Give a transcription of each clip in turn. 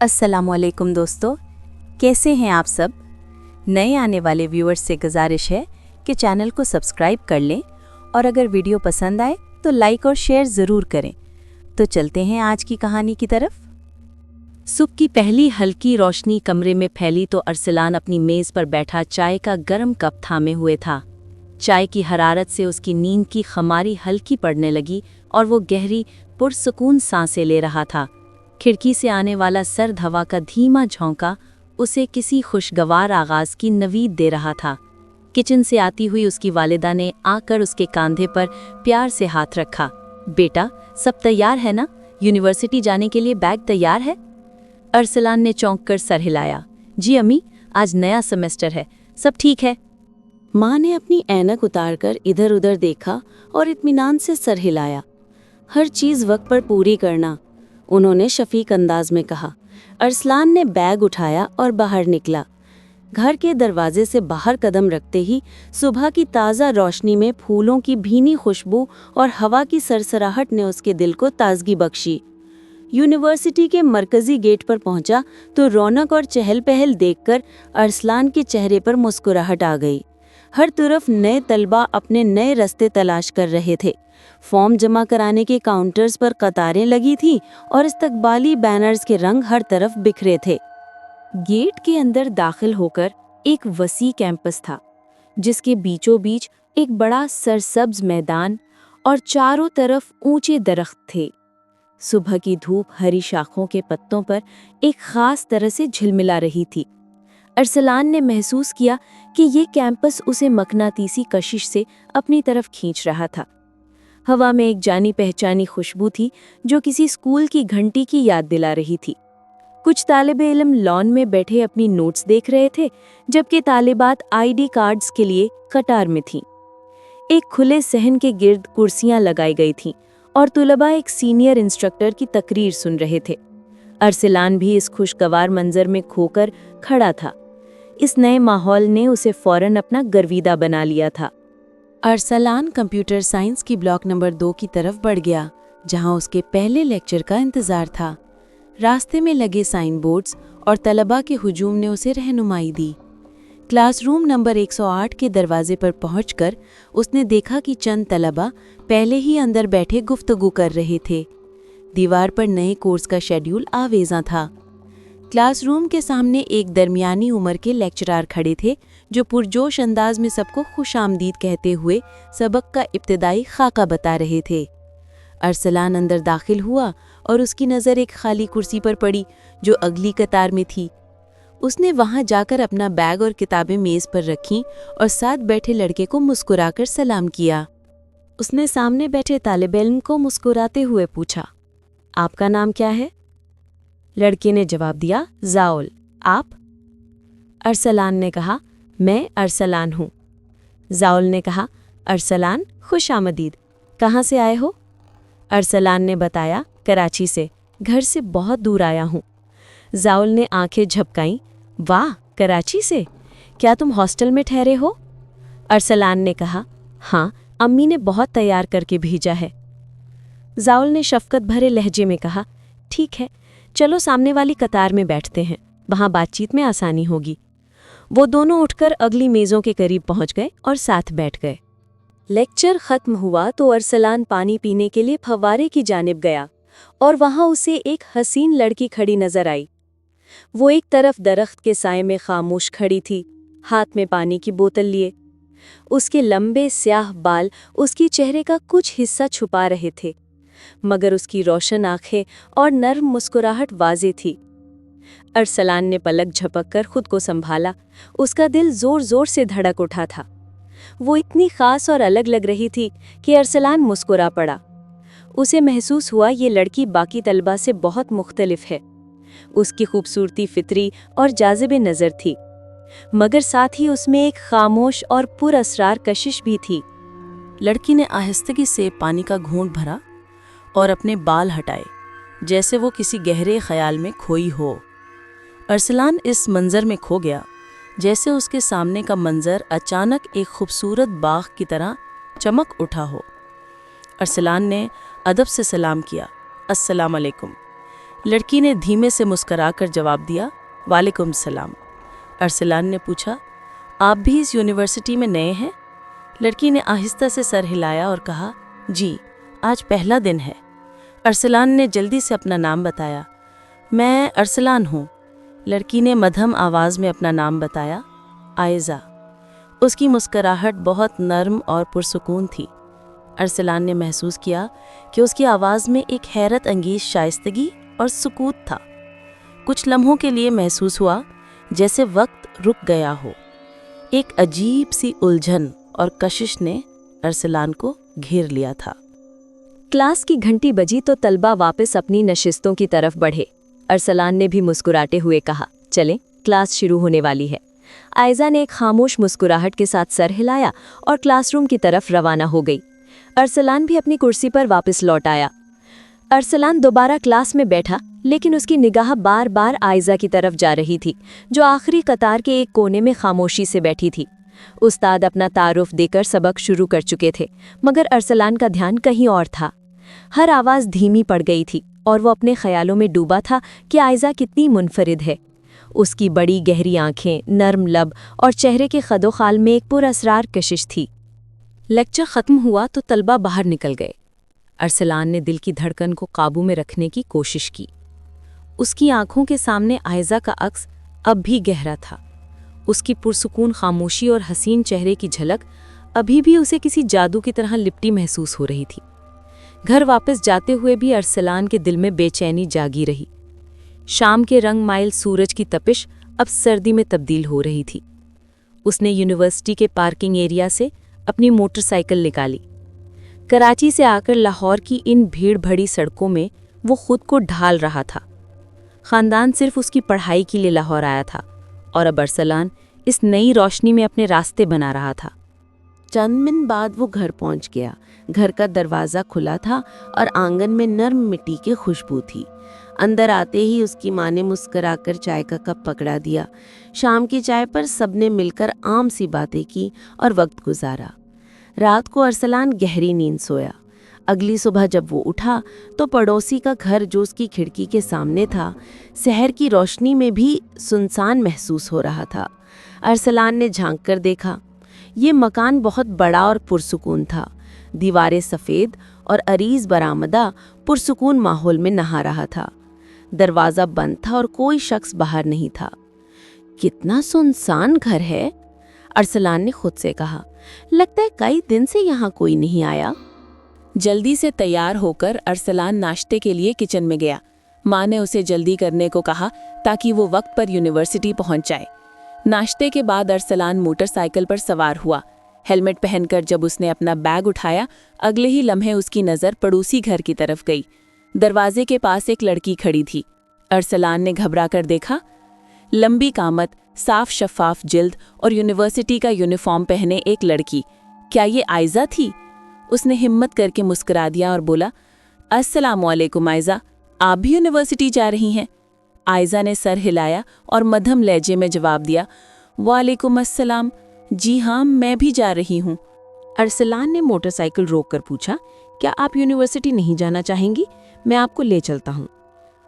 अस्सलामुअलैकुम दोस्तों, कैसे हैं आप सब। नए आने वाले व्यूअर्स से गुजारिश है कि चैनल को सब्सक्राइब कर लें और अगर वीडियो पसंद आए तो लाइक और शेयर ज़रूर करें। तो चलते हैं आज की कहानी की तरफ। सुबह की पहली हल्की रोशनी कमरे में फैली तो अरसलान अपनी मेज़ पर बैठा चाय का गर्म कप थामे हुए था। चाय की हरारत से उसकी नींद की खमारी हल्की पड़ने लगी और वो गहरी पुरसुकून सांसें ले रहा था। खिड़की से आने वाला सर्द हवा का धीमा झोंका उसे किसी खुशगवार आगाज़ की नवीद दे रहा था। किचन से आती हुई उसकी वालिदा ने आकर उसके कंधे पर प्यार से हाथ रखा। बेटा, सब तैयार है ना? यूनिवर्सिटी जाने के लिए बैग तैयार है? अरसलान ने चौंक कर सर हिलाया। जी अम्मी, आज नया सेमेस्टर है, सब ठीक है। माँ ने अपनी ऐनक उतारकर इधर उधर देखा और इत्मीनान से सर हिलाया। हर चीज़ वक्त पर पूरी करना, उन्होंने शफीक अंदाज में कहा। अरसलान ने बैग उठाया और बाहर निकला। घर के दरवाजे से बाहर कदम रखते ही सुबह की ताज़ा रोशनी में फूलों की भीनी खुशबू और हवा की सरसराहट ने उसके दिल को ताजगी बख्शी। यूनिवर्सिटी के मरकजी गेट पर पहुंचा तो रौनक और चहल पहल देखकर अरसलान के चेहरे पर मुस्कुराहट आ गई। हर तरफ नए तलबा अपने नए रास्ते तलाश कर रहे थे। फॉर्म जमा कराने के काउंटर्स पर कतारें लगी थीं और इस्तकबाली बैनर्स के रंग हर तरफ बिखरे थे। गेट के अंदर दाखिल होकर एक वसी कैंपस था, जिसके बीचों बीच एक बड़ा सरसब्ज मैदान और चारों तरफ ऊंचे दरख्त थे। सुबह की धूप हरी शाखों के पत्तों पर एक खास तरह से झिलमिला रही थी। अरसलान ने महसूस किया कि ये कैंपस उसे मकनातीसी कशिश से अपनी तरफ खींच रहा था। हवा में एक जानी पहचानी खुशबू थी जो किसी स्कूल की घंटी की याद दिला रही थी। कुछ तालिबे इल्म लॉन में बैठे अपनी नोट्स देख रहे थे, जबकि तालिबात आईडी कार्ड्स के लिए कतार में थीं। एक खुले सहन के गिर्द कुर्सियां लगाई गई थीं और तुलबा एक सीनियर इंस्ट्रक्टर की तकरीर सुन रहे थे। अरसलान भी इस खुशगवार मंजर में खोकर खड़ा था। इस नए माहौल ने उसे फौरन अपना गर्विदा बना लिया था। अरसलान कंप्यूटर साइंस की ब्लॉक नंबर 2 की तरफ बढ़ गया, जहां उसके पहले लेक्चर का इंतजार था। रास्ते में लगे साइन बोर्ड्स और तलबा के हुजूम ने उसे रहनुमाई दी। क्लासरूम नंबर 108 के दरवाजे पर पहुंचकर उसने देखा कि चंद तलबा पहले ही अंदर बैठे गुफ्तगू कर रहे थे। दीवार पर नए कोर्स का शेड्यूल आवेज़ा था। क्लासरूम के सामने एक दरमियानी उम्र के लेक्चरार खड़े थे, जो पुरजोश अंदाज में सबको खुशामदीद कहते हुए सबक का इब्तिदाई खाका बता रहे थे। अरसलान अंदर दाखिल हुआ और उसकी नज़र एक खाली कुर्सी पर पड़ी जो अगली कतार में थी। उसने वहां जाकर अपना बैग और किताबें मेज़ पर रखीं और साथ बैठे लड़के को मुस्कुराकर सलाम किया। उसने सामने बैठे तालिब इल्म को मुस्कुराते हुए पूछा, आपका नाम क्या है? लड़के ने जवाब दिया, ज़ाउल। आप? अरसलान ने कहा, मैं अरसलान हूँ। ज़ाउल ने कहा, अरसलान, खुश आमदीद। कहाँ से आए हो? अरसलान ने बताया, कराची से, घर से बहुत दूर आया हूँ। ज़ाउल ने आंखें झपकाईं, वाह, कराची से? क्या तुम हॉस्टल में ठहरे हो? अरसलान ने कहा, हाँ, अम्मी ने बहुत तैयार करके भेजा है। ज़ाउल ने शफ़क़त भरे लहजे में कहा, ठीक है, चलो सामने वाली कतार में बैठते हैं, वहाँ बातचीत में आसानी होगी। वो दोनों उठकर अगली मेज़ों के करीब पहुँच गए और साथ बैठ गए। लेक्चर ख़त्म हुआ तो अरसलान पानी पीने के लिए फव्वारे की जानिब गया और वहाँ उसे एक हसीन लड़की खड़ी नजर आई। वो एक तरफ दरख्त के साए में खामोश खड़ी थी, हाथ में पानी की बोतल लिए। उसके लंबे स्याह बाल उसकी चेहरे का कुछ हिस्सा छुपा रहे थे, मगर उसकी रोशन आंखें और नर्म मुस्कुराहट वाज़े थी। अरसलान ने पलक झपककर खुद को संभाला। उसका दिल जोर जोर से धड़क उठा था। वो इतनी खास और अलग लग रही थी कि अरसलान मुस्कुरा पड़ा। उसे महसूस हुआ ये लड़की बाकी तलबा से बहुत मुख्तलिफ है। उसकी खूबसूरती फितरी और जाज़िबे नज़र थी, मगर साथ ही उसमें एक खामोश और पुरअसरार कशिश भी थी। लड़की ने आहिस्तगी से पानी का घूंट भरा और अपने बाल हटाए, जैसे वो किसी गहरे ख्याल में खोई हो। अरसलान इस मंजर में खो गया, जैसे उसके सामने का मंजर अचानक एक खूबसूरत बाग की तरह चमक उठा हो। अरसलान ने अदब से सलाम किया, अस्सलाम अलैकुम। लड़की ने धीमे से मुस्कुराकर जवाब दिया, वालेकुम सलाम। अरसलान ने पूछा, आप भी इस यूनिवर्सिटी में नए हैं? लड़की ने आहिस्ता से सर हिलाया और कहा, जी, आज पहला दिन है। अरसलान ने जल्दी से अपना नाम बताया। मैं अरसलान हूँ। लड़की ने मध्यम आवाज़ में अपना नाम बताया, आयज़ा। उसकी मुस्कुराहट बहुत नर्म और पुरसुकून थी। अरसलान ने महसूस किया कि उसकी आवाज़ में एक हैरत अंगेज शाइस्तगी और सुकूत था। कुछ लम्हों के लिए महसूस हुआ जैसे वक्त रुक गया हो। एक अजीब सी उलझन और कशिश ने अरसलान को घेर लिया था। क्लास की घंटी बजी तो तलबा वापस अपनी नशिस्तों की तरफ बढ़े। अरसलान ने भी मुस्कुराते हुए कहा, चलें, क्लास शुरू होने वाली है। आयज़ा ने एक खामोश मुस्कुराहट के साथ सर हिलाया और क्लासरूम की तरफ रवाना हो गई। अरसलान भी अपनी कुर्सी पर वापस लौट आया। अरसलान दोबारा क्लास में बैठा, लेकिन उसकी निगाह बार बार आयज़ा की तरफ जा रही थी, जो आखिरी कतार के एक कोने में खामोशी से बैठी थी। उस्ताद अपना तारुफ देकर सबक शुरू कर चुके थे, मगर अरसलान का ध्यान कहीं और था। हर आवाज़ धीमी पड़ गई थी और वो अपने ख्यालों में डूबा था कि आयज़ा कितनी मुनफरिद है। उसकी बड़ी गहरी आंखें, नर्म लब और चेहरे के खदोखाल में एक पुरअसरार कशिश थी। लेक्चर ख़त्म हुआ तो तलबा बाहर निकल गए। अरसलान ने दिल की धड़कन को काबू में रखने की कोशिश की। उसकी आंखों के सामने आयज़ा का अक्स अब भी गहरा था। उसकी पुरसुकून खामोशी और हसीन चेहरे की झलक अभी भी उसे किसी जादू की तरह लिपटी महसूस हो रही थी। घर वापस जाते हुए भी अरसलान के दिल में बेचैनी जागी रही। शाम के रंग माइल सूरज की तपिश अब सर्दी में तब्दील हो रही थी। उसने यूनिवर्सिटी के पार्किंग एरिया से अपनी मोटरसाइकिल निकाली। कराची से आकर लाहौर की इन भीड़ भरी सड़कों में वो खुद को ढाल रहा था। ख़ानदान सिर्फ उसकी पढ़ाई के लिए लाहौर आया था और अब अरसलान इस नई रोशनी में अपने रास्ते बना रहा था। चंद मिनट बाद वो घर पहुंच गया। घर का दरवाज़ा खुला था और आंगन में नर्म मिट्टी की खुशबू थी। अंदर आते ही उसकी माँ ने मुस्कराकर चाय का कप पकड़ा दिया। शाम की चाय पर सबने मिलकर आम सी बातें की और वक्त गुजारा। रात को अरसलान गहरी नींद सोया। अगली सुबह जब वो उठा तो पड़ोसी का घर जो उसकी खिड़की के सामने था, शहर की रोशनी में भी सुनसान महसूस हो रहा था। अरसलान ने झांक कर देखा। ये मकान बहुत बड़ा और पुरसुकून था। दीवारें सफ़ेद और अरीज बरामदा पुरसुकून माहौल में नहा रहा था। दरवाज़ा बंद था और कोई शख्स बाहर नहीं था। कितना सुनसान घर है, अरसलान ने खुद से कहा। लगता है कई दिन से यहाँ कोई नहीं आया। जल्दी से तैयार होकर अरसलान नाश्ते के लिए किचन में गया। माँ ने उसे जल्दी करने को कहा ताकि वो वक्त पर यूनिवर्सिटी पहुँच जाए। नाश्ते के बाद अरसलान मोटरसाइकिल पर सवार हुआ। हेलमेट पहनकर जब उसने अपना बैग उठाया, अगले ही लम्हे उसकी नज़र पड़ोसी घर की तरफ गई। दरवाजे के पास एक लड़की खड़ी थी। अरसलान ने घबरा कर देखा। लंबी कामत, साफ शफाफ जिल्द और यूनिवर्सिटी का यूनिफॉर्म पहने एक लड़की। क्या ये आयज़ा थी? उसने हिम्मत करके मुस्कुरा दिया और बोला, अस्सलाम वालेकुम आयज़ा, आप भी यूनिवर्सिटी जा रही हैं? आयज़ा ने सर हिलाया और मध्यम लहजे में जवाब दिया, वालेकुम अस्सलाम, जी हाँ, मैं भी जा रही हूँ। अरसलान ने मोटरसाइकिल रोककर पूछा, क्या आप यूनिवर्सिटी नहीं जाना चाहेंगी? मैं आपको ले चलता हूँ।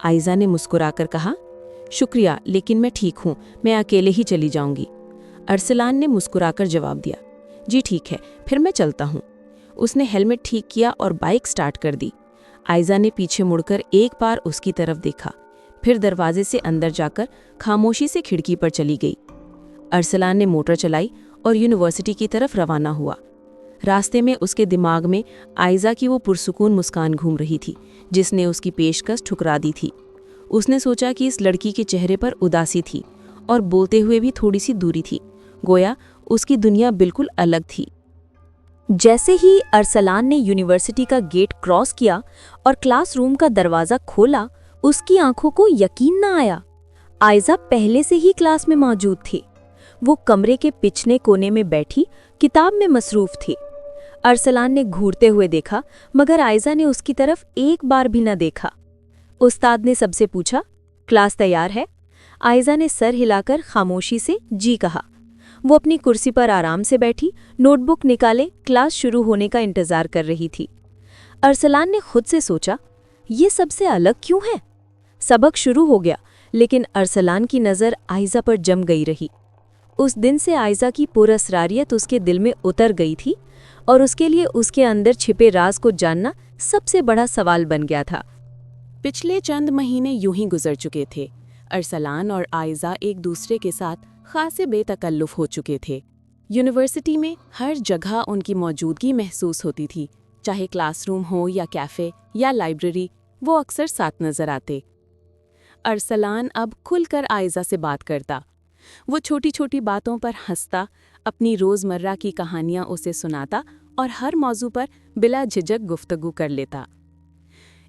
आयज़ा ने मुस्कुराकर कहा, शुक्रिया, लेकिन मैं ठीक हूँ, मैं अकेले ही चली जाऊँगी। अरसलान ने मुस्कुराकर जवाब दिया, जी ठीक है, फिर मैं चलता हूँ। उसने हेलमेट ठीक किया और बाइक स्टार्ट कर दी। आयज़ा ने पीछे मुड़कर एक बार उसकी तरफ देखा, फिर दरवाजे से अंदर जाकर खामोशी से खिड़की पर चली गई। अरसलान ने मोटर चलाई और यूनिवर्सिटी की तरफ रवाना हुआ। रास्ते में उसके दिमाग में आयज़ा की वो पुरसुकून मुस्कान घूम रही थी, जिसने उसकी पेशकश ठुकरा दी थी। उसने सोचा कि इस लड़की के चेहरे पर उदासी थी और बोलते हुए भी थोड़ी सी दूरी थी, गोया उसकी दुनिया बिल्कुल अलग थी। जैसे ही अरसलान ने यूनिवर्सिटी का गेट क्रॉस किया और क्लासरूम का दरवाज़ा खोला, उसकी आंखों को यकीन न आया। आयज़ा पहले से ही क्लास में मौजूद थी। वो कमरे के पिछले कोने में बैठी किताब में मसरूफ थी। अरसलान ने घूरते हुए देखा, मगर आयज़ा ने उसकी तरफ एक बार भी न देखा। उस्ताद ने सबसे पूछा, क्लास तैयार है? आयज़ा ने सर हिलाकर खामोशी से जी कहा। वो अपनी कुर्सी पर आराम से बैठी, नोटबुक निकाले क्लास शुरू होने का इंतज़ार कर रही थी। अरसलान ने खुद से सोचा, ये सबसे अलग क्यों है? सबक शुरू हो गया, लेकिन अरसलान की नज़र आयज़ा पर जम गई रही। उस दिन से आयज़ा की पुरअसरारियत उसके दिल में उतर गई थी और उसके लिए उसके अंदर छिपे राज को जानना सबसे बड़ा सवाल बन गया था। पिछले चंद महीने यूं ही गुजर चुके थे। अरसलान और आयज़ा एक दूसरे के साथ खासे बेतकल्लुफ़ हो चुके थे। यूनिवर्सिटी में हर जगह उनकी मौजूदगी महसूस होती थी, चाहे क्लासरूम हो या कैफ़े या लाइब्रेरी, वो अक्सर साथ नज़र आते। अरसलान अब खुलकर आयज़ा से बात करता। वो छोटी छोटी बातों पर हंसता, अपनी रोज़मर्रा की कहानियाँ उसे सुनाता और हर मौजू पर बिला झिझक गुफ्तगू कर लेता।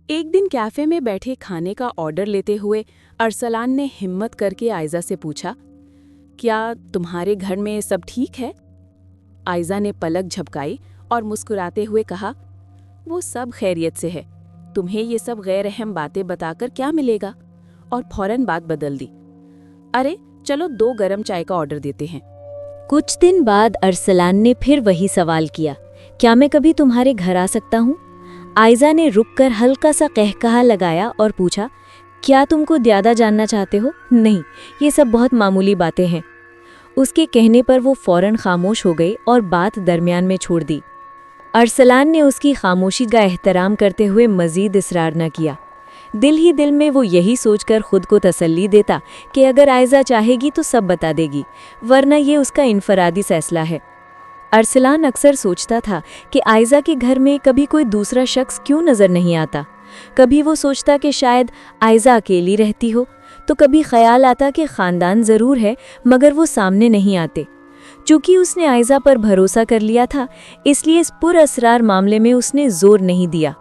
एक दिन कैफ़े में बैठे खाने का ऑर्डर लेते हुए अरसलान ने हिम्मत करके आयज़ा से पूछा, क्या तुम्हारे घर में सब ठीक है? आयज़ा ने पलक झपकाई और मुस्कुराते हुए कहा, वो सब खैरियत से है, तुम्हें ये सब गैर अहम बातें बताकर क्या मिलेगा? और फौरन बात बदल दी, अरे चलो 2 गरम चाय का ऑर्डर देते हैं। कुछ दिन बाद अरसलान ने फिर वही सवाल किया, क्या मैं कभी तुम्हारे घर आ सकता हूँ? आयज़ा ने रुककर हल्का सा कहकहा लगाया और पूछा, क्या तुमको ज़्यादा जानना चाहते हो? नहीं, ये सब बहुत मामूली बातें हैं। उसके कहने पर वो फौरन खामोश हो गई और बात दरमियान में छोड़ दी। अरसलान ने उसकी खामोशी का एहतराम करते हुए मज़ीद इसरार न किया। दिल ही दिल में वो यही सोचकर खुद को तसल्ली देता कि अगर आयज़ा चाहेगी तो सब बता देगी, वरना ये उसका इनफरादी फैसला है। अरसलान अक्सर सोचता था कि आयज़ा के घर में कभी कोई दूसरा शख्स क्यों नज़र नहीं आता। कभी वो सोचता कि शायद आयज़ा अकेली रहती हो, तो कभी ख्याल आता कि ख़ानदान ज़रूर है मगर वो सामने नहीं आते। चूँकि उसने आयज़ा पर भरोसा कर लिया था, इसलिए इस पुरअसरार मामले में उसने ज़ोर नहीं दिया।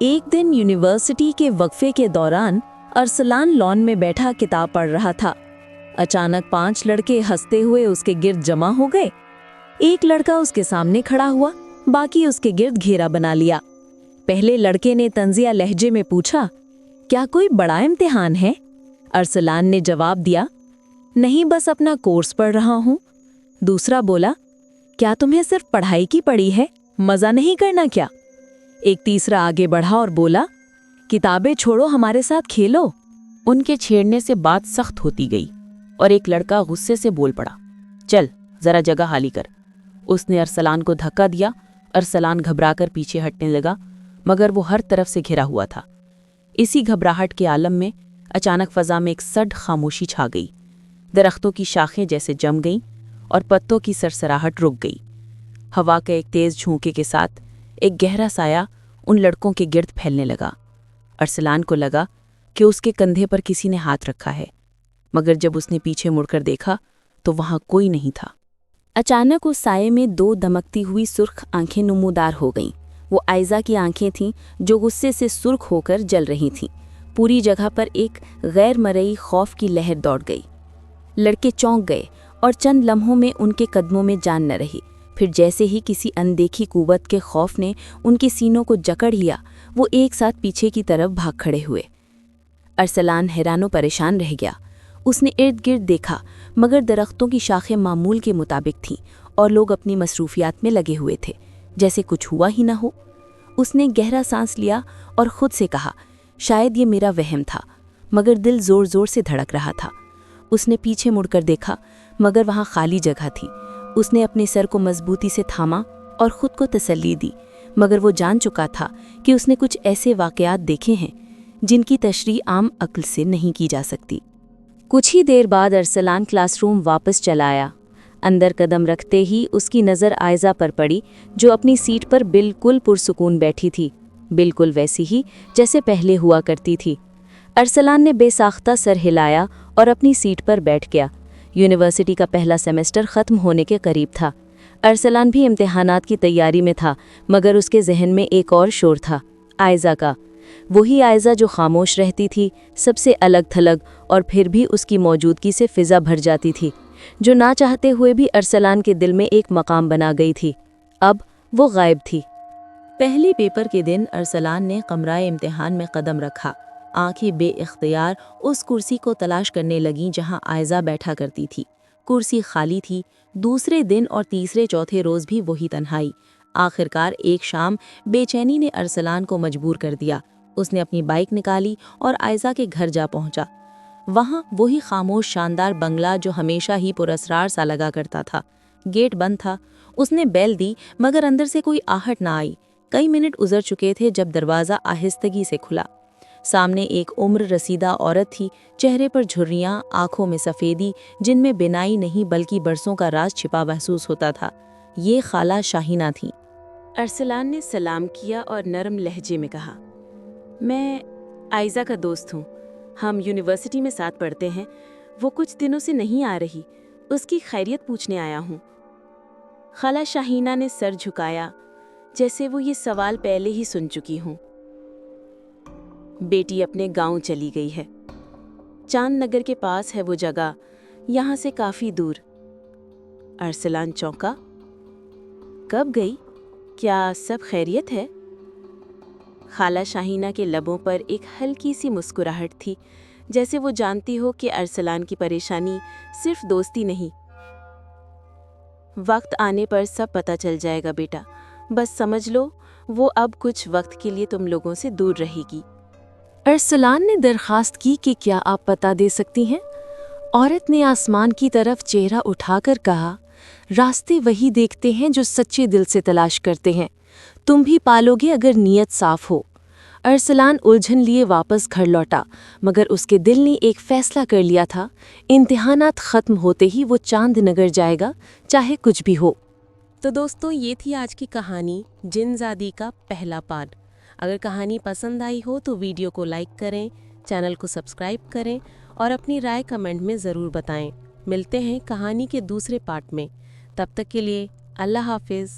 एक दिन यूनिवर्सिटी के वक्फे के दौरान अरसलान लॉन में बैठा किताब पढ़ रहा था। अचानक 5 लड़के हंसते हुए उसके गिर्द जमा हो गए। एक लड़का उसके सामने खड़ा हुआ, बाकी उसके गिर्द घेरा बना लिया। पहले लड़के ने तंजिया लहजे में पूछा, क्या कोई बड़ा इम्तिहान है? अरसलान ने जवाब दिया, नहीं, बस अपना कोर्स पढ़ रहा हूँ। दूसरा बोला, क्या तुम्हें सिर्फ पढ़ाई की पड़ी है, मज़ा नहीं करना क्या? एक तीसरा आगे बढ़ा और बोला, किताबें छोड़ो, हमारे साथ खेलो। उनके छेड़ने से बात सख्त होती गई और एक लड़का गुस्से से बोल पड़ा, चल ज़रा जगह खाली कर। उसने अरसलान को धक्का दिया। अरसलान घबराकर पीछे हटने लगा, मगर वो हर तरफ से घिरा हुआ था। इसी घबराहट के आलम में अचानक फ़ज़ा में एक सड खामोशी छा गई। दरख्तों की शाखें जैसे जम गईं और पत्तों की सरसराहट रुक गई। हवा के एक तेज़ झोंके के साथ एक गहरा साया उन लड़कों के गिर्द फैलने लगा। अरसलान को लगा कि उसके कंधे पर किसी ने हाथ रखा है, मगर जब उसने पीछे मुड़कर देखा तो वहाँ कोई नहीं था। अचानक उस साये में 2 दमकती हुई सुर्ख आंखें नमूदार हो गईं। वो आयज़ा की आंखें थीं जो गुस्से से सुर्ख होकर जल रही थीं। पूरी जगह पर एक गैर मरई खौफ की लहर दौड़ गई। लड़के चौंक गए और चंद लम्हों में उनके कदमों में जान न रही। फिर जैसे ही किसी अनदेखी कुव्वत के खौफ ने उनके सीनों को जकड़ लिया, वो एक साथ पीछे की तरफ भाग खड़े हुए। अरसलान हैरानो परेशान रह गया। उसने इर्द गिर्द देखा, मगर दरख्तों की शाखें मामूल के मुताबिक थीं और लोग अपनी मसरूफियात में लगे हुए थे, जैसे कुछ हुआ ही ना हो। उसने गहरा सांस लिया और खुद से कहा, शायद ये मेरा वहम था, मगर दिल ज़ोर ज़ोर से धड़क रहा था। उसने पीछे मुड़कर देखा, मगर वहाँ खाली जगह थी। उसने अपने सर को मजबूती से थामा और ख़ुद को तसल्ली दी, मगर वो जान चुका था कि उसने कुछ ऐसे वाक़यात देखे हैं जिनकी तशरीह आम अक्ल से नहीं की जा सकती। कुछ ही देर बाद अरसलान क्लासरूम वापस चला आया। अंदर कदम रखते ही उसकी नज़र आयज़ा पर पड़ी, जो अपनी सीट पर बिल्कुल पुरसुकून बैठी थी, बिल्कुल वैसी ही जैसे पहले हुआ करती थी। अरसलान ने बेसाख्ता सर हिलाया और अपनी सीट पर बैठ गया। यूनिवर्सिटी का पहला सेमेस्टर ख़त्म होने के करीब था। अरसलान भी इम्तिहानात की तैयारी में था, मगर उसके जहन में एक और शोर था, आयज़ा का। वही आयज़ा जो खामोश रहती थी, सबसे अलग थलग, और फिर भी उसकी मौजूदगी से फ़िज़ा भर जाती थी, जो ना चाहते हुए भी अरसलान के दिल में एक मकाम बना गई थी। अब वो गायब थी। पहले पेपर के दिन अरसलान ने कमराए इम्तिहान में कदम रखा। आंखें बेइख्तियार उस कुर्सी को तलाश करने लगीं जहां आयज़ा बैठा करती थी। कुर्सी खाली थी। दूसरे दिन और तीसरे चौथे रोज़ भी वही तन्हाई। आखिरकार एक शाम बेचैनी ने अरसलान को मजबूर कर दिया। उसने अपनी बाइक निकाली और आयशा के घर जा पहुंचा। वहां वही खामोश शानदार बंगला जो हमेशा ही पुरस्कार सा लगा करता था। गेट बंद था। उसने बेल दी मगर अंदर से कोई आहट ना आई। कई मिनट गुजर चुके थे जब दरवाज़ा आहिस्तगी से खुला। सामने एक उम्र रसीदा औरत थी, चेहरे पर झुर्रियाँ, आंखों में सफ़ेदी जिनमें बिनाई नहीं बल्कि बरसों का राज छिपा महसूस होता था। ये खाला शाहीना थी। अरसलान ने सलाम किया और नरम लहजे में कहा, मैं आयशा का दोस्त हूँ। हम यूनिवर्सिटी में साथ पढ़ते हैं। वो कुछ दिनों से नहीं आ रही, उसकी खैरियत पूछने आया हूँ। खाला शाहीना ने सर झुकाया जैसे वो ये सवाल पहले ही सुन चुकी हूँ। बेटी अपने गांव चली गई है। चांद नगर के पास है वो जगह, यहाँ से काफ़ी दूर। अरसलान चौंका। कब गई? क्या सब खैरियत है? खाला शाहीना के लबों पर एक हल्की सी मुस्कुराहट थी, जैसे वो जानती हो कि अरसलान की परेशानी सिर्फ दोस्ती नहीं। वक्त आने पर सब पता चल जाएगा बेटा, बस समझ लो वो अब कुछ वक्त के लिए तुम लोगों से दूर रहेगी। अरसलान ने दरखास्त की कि क्या आप पता दे सकती हैं? औरत ने आसमान की तरफ चेहरा उठाकर कहा, रास्ते वही देखते हैं जो सच्चे दिल से तलाश करते हैं। तुम भी पालोगे अगर नीयत साफ हो। अरसलान उलझन लिए वापस घर लौटा, मगर उसके दिल ने एक फैसला कर लिया था, इम्तिहानात ख़त्म होते ही वो चांद नगर जाएगा, चाहे कुछ भी हो। तो दोस्तों, ये थी आज की कहानी जिनज़ादी का पहला पार्ट। अगर कहानी पसंद आई हो तो वीडियो को लाइक करें, चैनल को सब्सक्राइब करें और अपनी राय कमेंट में ज़रूर बताएं। मिलते हैं कहानी के दूसरे पार्ट में। तब तक के लिए अल्लाह हाफिज़।